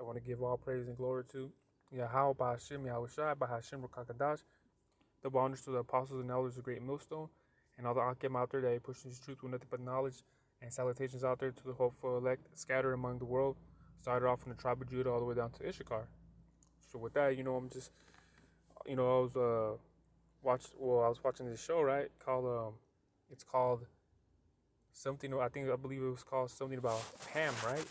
I want to give all praise and glory to Yahweh Bahashim Yahushai Bahashim Rakakadash, the bonders to the apostles and elders of Great Millstone, and all the Akim out there that he pushes his truth with nothing but knowledge, and salutations out there to the hopeful elect scattered among the world, started off from the tribe of Judah all the way down to Issachar. So with that, I'm just, I was I was watching this show, right? It's called something. I believe it was called something about Ham, right?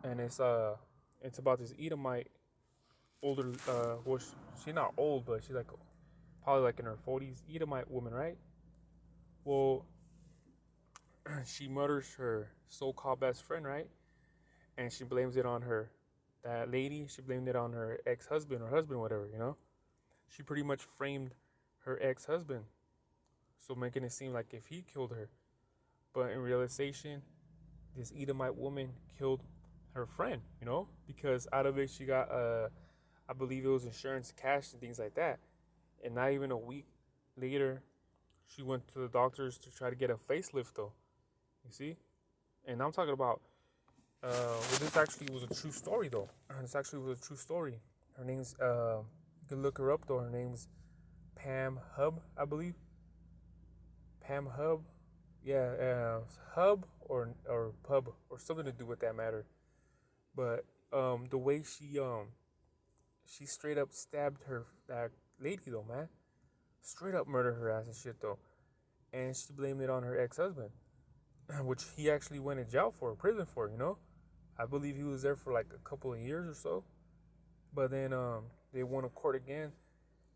And it's about this Edomite, older, she's not old, but she's like probably like in her 40s, Edomite woman, right? Well, she murders her so-called best friend, right? And she blames it on her, that lady. She blamed it on her ex-husband or husband, whatever. She pretty much framed her ex-husband, so making it seem like if he killed her. But in realization, this Edomite woman killed her friend, because out of it she got I believe it was insurance, cash, and things like that. And not even a week later, she went to the doctors to try to get a facelift, though. You see? And I'm talking about, this actually was a true story, though. This actually was a true story. Her name's, you can look her up, though. Her name's Pam Hub, I believe. Pam Hub. Yeah, Hub or Pub or something to do with that matter. But the way she straight up stabbed that lady, though, man. Straight up murdered her ass and shit, though. And she blamed it on her ex-husband, which he actually went in jail for, prison for. I believe he was there for like a couple of years or so. But then they won a court again,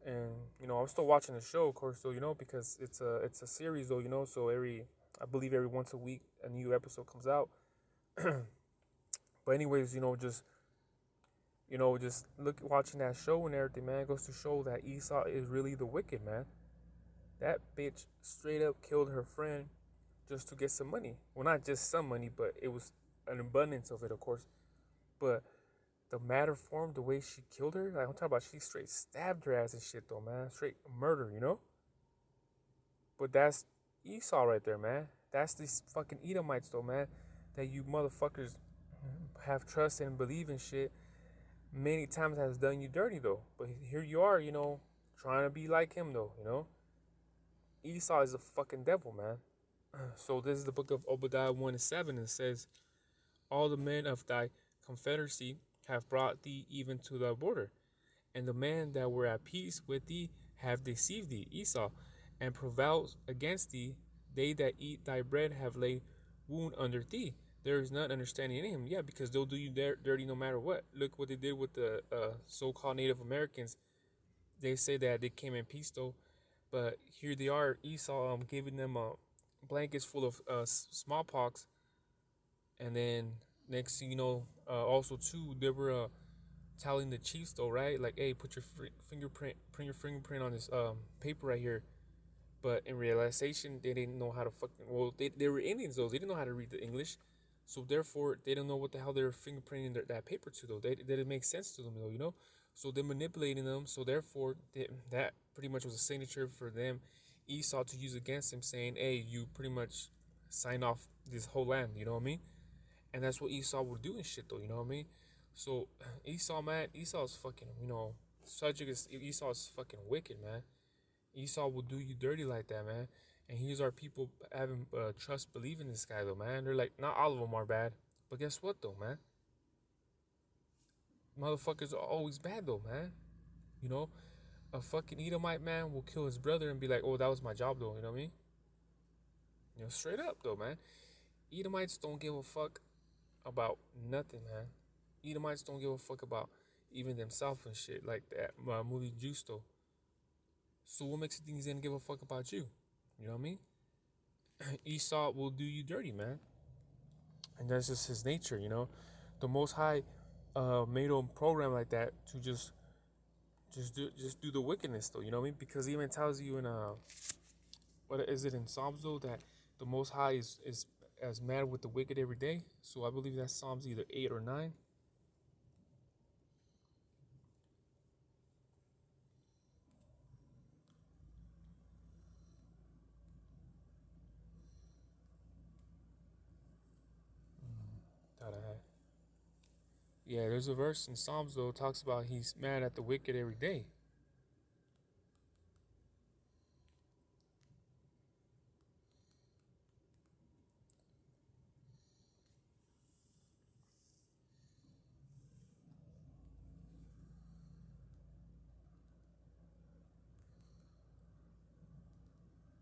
and I'm still watching the show, of course, though, because it's a series, though, so I believe every once a week a new episode comes out. But anyways, just look watching that show and everything, man, it goes to show that Esau is really the wicked, man. That bitch straight up killed her friend just to get some money. Well, not just some money, but it was an abundance of it, of course. But the matter form, the way she killed her, like I'm talking about, she straight stabbed her ass and shit, though, man. Straight murder. But that's Esau right there, man. That's these fucking Edomites, though, man. That you motherfuckers have trust and believe in shit many times has done you dirty, though. But here you are, trying to be like him, though. Esau is a fucking devil, man. So this is the book of Obadiah 1:7, and it says, all the men of thy confederacy have brought thee even to the border, and the men that were at peace with thee have deceived thee, Esau, and prevailed against thee. They that eat thy bread have laid wound under thee. There is none understanding in him. Yeah, because they'll do you dirty no matter what. Look what they did with the so-called Native Americans. They say that they came in peace, though, but here they are, Esau, giving them blankets full of smallpox, and then next thing you know, also too, they were telling the chiefs, though, right? Like, hey, put your print your fingerprint on this paper right here. But in realization, they didn't know how to fucking. Well, they were Indians, though. They didn't know how to read the English, so therefore they don't know what the hell they were fingerprinting that paper to, though. They didn't make sense to them, though. So they're manipulating them. So therefore, that pretty much was a signature for them, Esau, to use against him, saying, hey, you pretty much sign off this whole land. You know what I mean? And that's what Esau would do and shit, though. You know what I mean? So Esau, man, Esau's fucking, subject is Esau's fucking wicked, man. Esau will do you dirty like that, man. And here's our people having trust, believe in this guy, though, man. They're like, not all of them are bad, but guess what, though, man? Motherfuckers are always bad, though, man. You know, a fucking Edomite man will kill his brother and be like, oh, that was my job, though. You know what I mean? Straight up, though, man. Edomites don't give a fuck about nothing, man. Edomites don't give a fuck about even themselves and shit, like that movie Juice, though. So what makes you think he's gonna give a fuck about you? You know what I mean? Esau will do you dirty, man. And that's just his nature. The Most High made him program like that to just do the wickedness, though. You know what I mean? Because he even tells you in what is it in Psalms, though, that the Most High is as mad with the wicked every day. So I believe that's Psalms either 8 or 9. Thought I had. Yeah, there's a verse in Psalms though talks about he's mad at the wicked every day.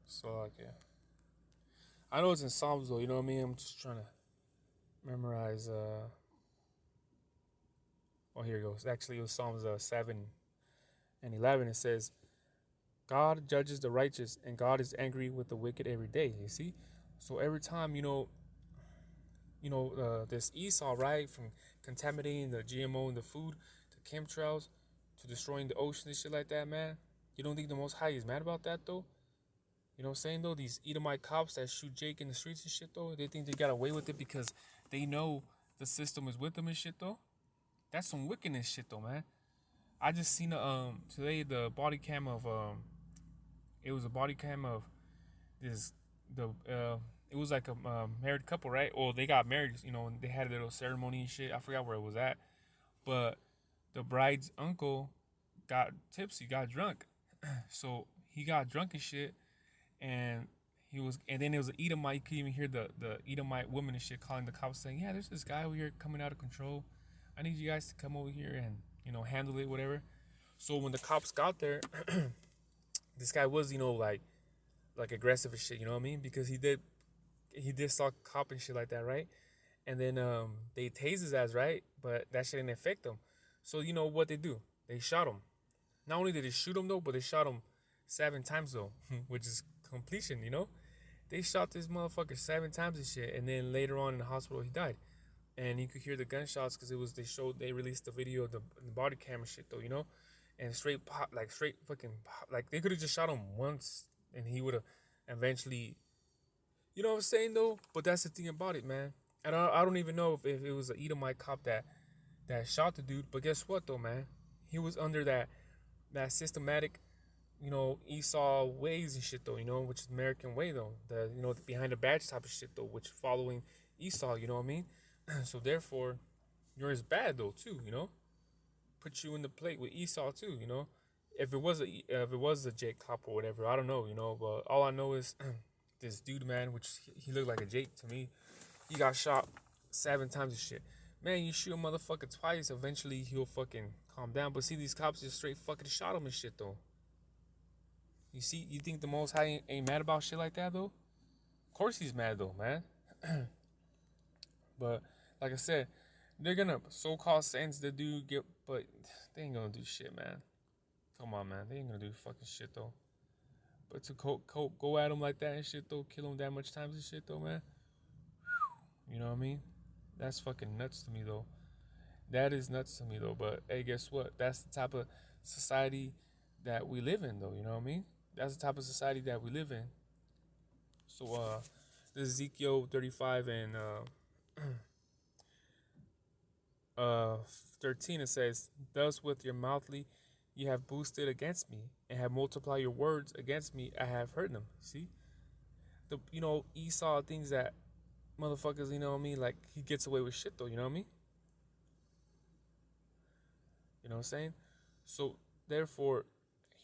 So like yeah, I know it's in Psalms though. You know what I mean? I'm just trying to memorize. Oh, here it goes. Actually, it was Psalms 7 and 11. It says, "God judges the righteous, and God is angry with the wicked every day." You see, so every time this Esau, right, from contaminating the GMO in the food to chemtrails to destroying the ocean and shit like that, man. You don't think the Most High is mad about that though? You know what I'm saying though? These Edomite cops that shoot Jake in the streets and shit though, they think they got away with it because they know the system is with them and shit though. That's some wickedness shit though, man. I just seen today the body cam of it was a body cam of this the it was like a married couple, right? Well, they got married, and they had a little ceremony and shit. I forgot where it was at, but the bride's uncle got tipsy, got drunk, so he got drunk and shit, and and then it was an Edomite. You could even hear the Edomite woman and shit calling the cops, saying, "Yeah, there's this guy over here coming out of control. I need you guys to come over here and handle it, whatever." So when the cops got there, this guy was like aggressive and shit. You know what I mean? Because he did saw cop and shit like that, right? And then they tased his ass, right? But that shit didn't affect him. So you know what they do? They shot him. Not only did they shoot him though, but they shot him 7 times though, which is completion. They shot this motherfucker 7 times and shit, and then later on in the hospital he died. And you could hear the gunshots because they released the video of the body camera shit though, and straight pop, like straight fucking pop, like they could have just shot him once and he would have eventually, you know what I'm saying though. But that's the thing about it, man. And I don't even know if it was an Edomite cop that shot the dude. But guess what though, man? He was under that systematic, Esau ways and shit though, which is American way though. The behind the badge type of shit though, which following Esau, you know what I mean? So therefore, you're as bad though too. Put you in the plate with Esau too. If it was a Jake cop or whatever, I don't know. But all I know is this dude, man, which he looked like a Jake to me. He got shot 7 times and shit. Man, you shoot a motherfucker twice, eventually he'll fucking calm down. But see, these cops just straight fucking shot him and shit though. You think the Most High ain't mad about shit like that though? Of course he's mad though, man. But like I said, they're gonna so-called sentence the dude but they ain't gonna do shit, man. Come on, man, they ain't gonna do fucking shit though. But to go at him like that and shit though, kill him that much times and shit though, man. You know what I mean? That's fucking nuts to me though. That is nuts to me though. But hey, guess what? That's the type of society that we live in though. You know what I mean? That's the type of society that we live in. So this is Ezekiel 35 and uh 13. It says, "Thus with your mouthly you have boosted against me, and have multiplied your words against me. I have heard them." See, Esau thinks that motherfuckers, you know what I mean? Like he gets away with shit though. You know what I mean? You know what I'm saying? So therefore,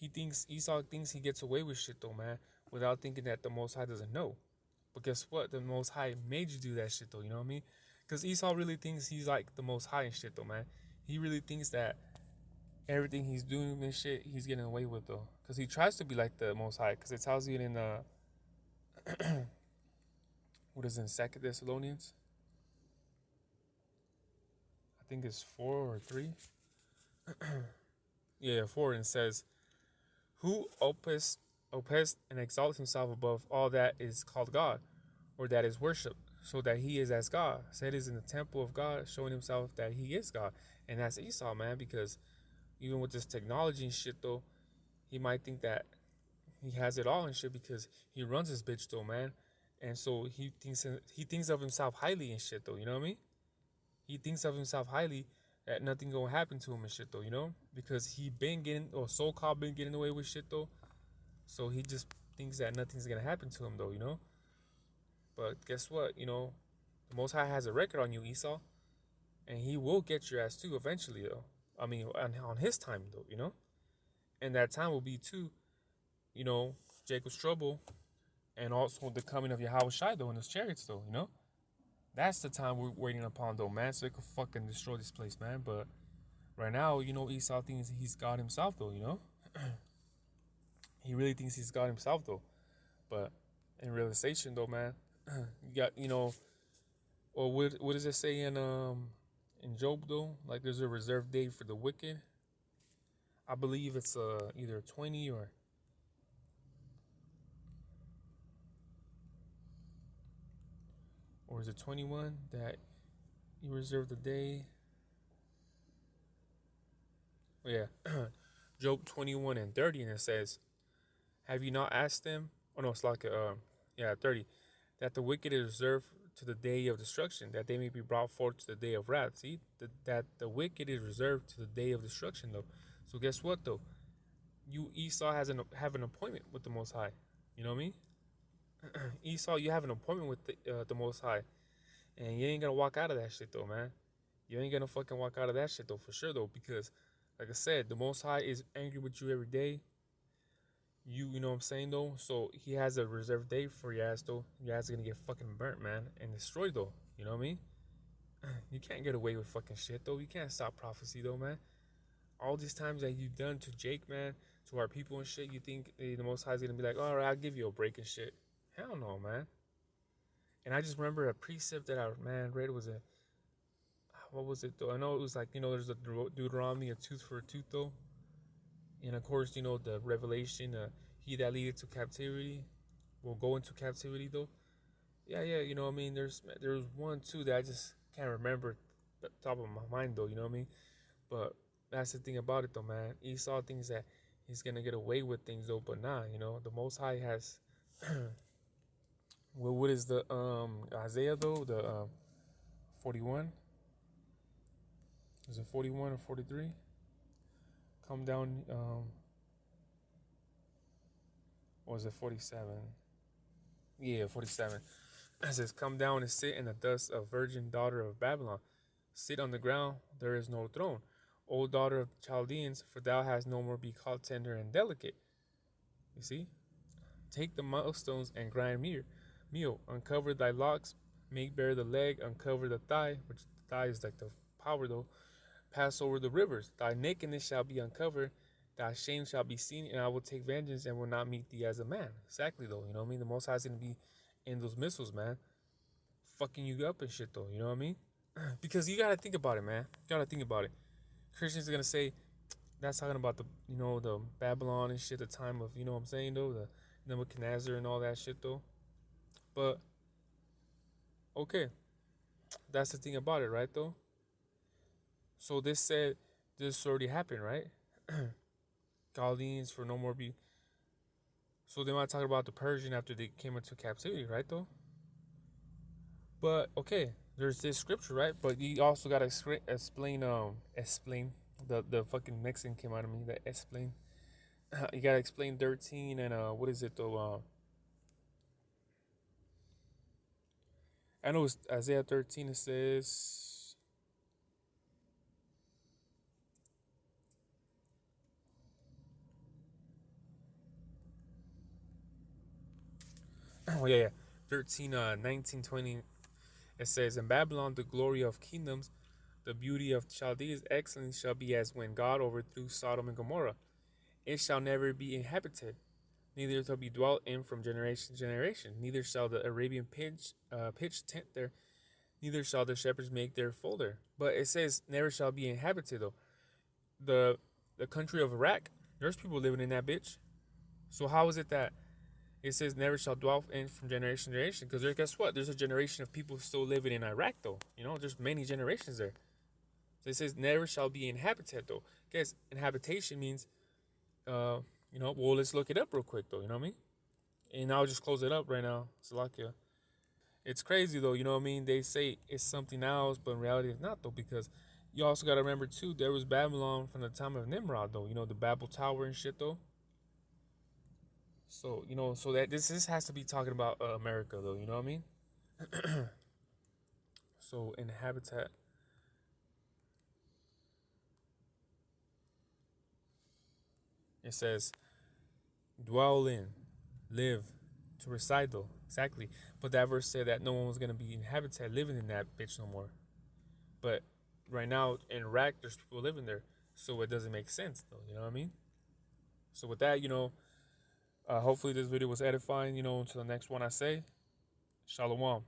Esau thinks he gets away with shit though, man, without thinking that the Most High doesn't know. But guess what? The Most High made you do that shit though. You know what I mean? Because Esau really thinks he's like the Most High and shit though, man. He really thinks that everything he's doing and shit, he's getting away with though. Because he tries to be like the Most High. Because it tells you in what is it, in Second Thessalonians? I think it's 4 or 3. Yeah, 4, and it says, "Who oppressed and exalts himself above all that is called God, or that is worshipped, so that he is as God. Said is in the temple of God, showing himself that he is God." And that's Esau, man, because even with this technology and shit, though, he might think that he has it all and shit because he runs his bitch, though, man. And so he thinks of himself highly and shit, though. You know what I mean? He thinks of himself highly that nothing gonna happen to him and shit, though. Because he been getting, or so called been getting away with shit, though. So he just thinks that nothing's gonna happen to him, though. But guess what? The Most High has a record on you, Esau. and he will get your ass too eventually though. I mean, on his time though, and that time will be too, you know, Jacob's trouble, and also the coming of Yahweh Shai though in his chariots though. That's the time we're waiting upon though, man. So they could fucking destroy this place, man. But right now, Esau thinks he's God himself though. He really thinks he's God himself though. But in realization though, man, you got or what does it say in Job though? Like there's a reserved day for the wicked. I believe it's either 20 or is it 21 that you reserve the day? Oh yeah, Job 21 and 30, and it says, "Have you not asked them?" Oh no, it's like 30, that the wicked is reserved to the day of destruction, that they may be brought forth to the day of wrath. See, that the wicked is reserved to the day of destruction, though. So guess what, though? You Esau have an appointment with the Most High. You know what I mean? Esau, you have an appointment with the Most High, and you ain't gonna walk out of that shit, though, man. You ain't gonna fucking walk out of that shit, though, for sure, though, because, like I said, the Most High is angry with you every day. You know what I'm saying though? So he has a reserved day for your ass though. Your ass is gonna get fucking burnt, man, and destroyed though. You know what I mean? You can't get away with fucking shit though. You can't stop prophecy though, man. All these times that you've done to Jake, man, to our people and shit, you think the Most High is gonna be like, all right, I'll give you a break and shit. Hell no, man. And I just remember a precept that I read was a what was it though? I know it was like there's a Deuteronomy, a tooth for a tooth though, and of course the Revelation, he that leadeth to captivity will go into captivity though. Yeah, you know what I mean? There's one, two that I just can't remember at the top of my mind though, you know what I mean? But that's the thing about it though, man. Esau thinks that he's gonna get away with things though, but nah, the Most High has well, what is the Isaiah though? The 41? Is it 41 or 43? Come down or was it 47? Yeah, 47. It says, "Come down and sit in the dust of virgin daughter of Babylon. Sit on the ground, there is no throne. O daughter of the Chaldeans, for thou hast no more be called tender and delicate." You see? Take the millstones and grind meal. Uncover thy locks, make bare the leg, uncover the thigh, which the thigh is like the power though. Pass over the rivers. Thy nakedness shall be uncovered, thy shame shall be seen, and I will take vengeance and will not meet thee as a man. Exactly though, you know what I mean? The Most High is gonna be in those missiles, man, fucking you up and shit though, you know what I mean? Because you gotta think about it, man. You gotta think about it. Christians are gonna say that's talking about the Babylon and shit, the time of what I'm saying though, the Nebuchadnezzar and all that shit though. But okay, that's the thing about it, right though. So this said this already happened, right? Chaldeans for no more be. So they might talk about the Persian after they came into captivity, right though. But okay, there's this scripture, right? But you also gotta explain the fucking Mexican came out of me. The explain. You gotta explain 13 and what is it though? I know it's Isaiah 13. It says, oh yeah, 13, 19, 20. It says, "In Babylon, the glory of kingdoms, the beauty of Chaldea's excellence shall be as when God overthrew Sodom and Gomorrah. It shall never be inhabited, neither shall be dwelt in from generation to generation. Neither shall the Arabian pitch tent there, neither shall the shepherds make their fold there." But it says never shall be inhabited though. The the country of Iraq, there's people living in that bitch. So how is it that it says never shall dwell in from generation to generation? Because guess what? There's a generation of people still living in Iraq though. There's many generations there. So it says never shall be inhabited though. Guess inhabitation means well, let's look it up real quick though, you know what I mean? And I'll just close it up right now. Salakia. It's crazy though, you know what I mean? They say it's something else, but in reality it's not though, because you also gotta remember too, there was Babylon from the time of Nimrod though, the Babel Tower and shit though. So, so that this has to be talking about America though, you know what I mean? So in habitat. It says dwell in, live, to reside though. Exactly. But that verse said that no one was gonna be inhabited living in that bitch no more. But right now in Iraq, there's people living there, so it doesn't make sense though. You know what I mean? So with that, hopefully this video was edifying. Until the next one I say, Shalom.